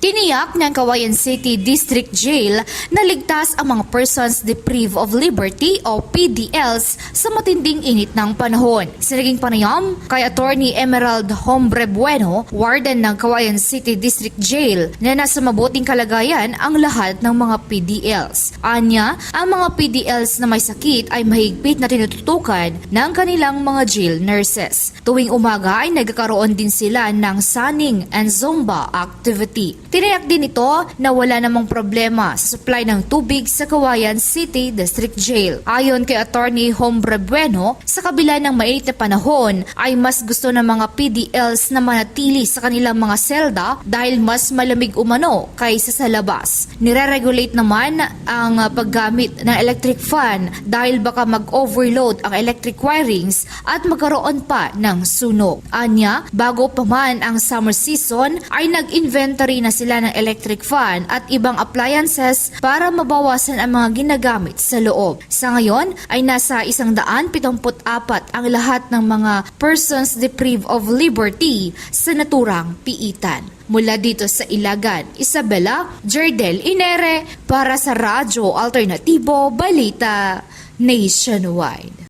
Tiniyak ng Cauayan City District Jail na ligtas ang mga persons deprived of liberty o PDLs sa matinding init ng panahon. Sa naging panayam kay Attorney Emerald Hombre Bueno, warden ng Cauayan City District Jail, na nasa mabuting kalagayan ang lahat ng mga PDLs. Anya, ang mga PDLs na may sakit ay mahigpit na tinututukan ng kanilang mga jail nurses. Tuwing umaga ay nagkakaroon din sila ng sunning and Zumba activity. Tiniyak din ito na wala namang problema sa supply ng tubig sa Cauayan City District Jail. Ayon kay Attorney Hombre Bueno, sa kabila ng mainit na panahon ay mas gusto ng mga PDLs na manatili sa kanilang mga selda dahil mas malamig umano kaysa sa labas. Nire-regulate naman ang paggamit ng electric fan dahil baka mag-overload ang electric wirings at magkaroon pa ng sunog. Anya, bago pa man ang summer season ay nag-inventory na sila ng electric fan at ibang appliances para mabawasan ang mga ginagamit sa loob. Sa ngayon ay nasa 174 ang lahat ng mga persons deprived of liberty sa naturang piitan. Mula dito sa Ilagan, Isabela Jardel Inere para sa Radyo Alternatibo Balita Nationwide.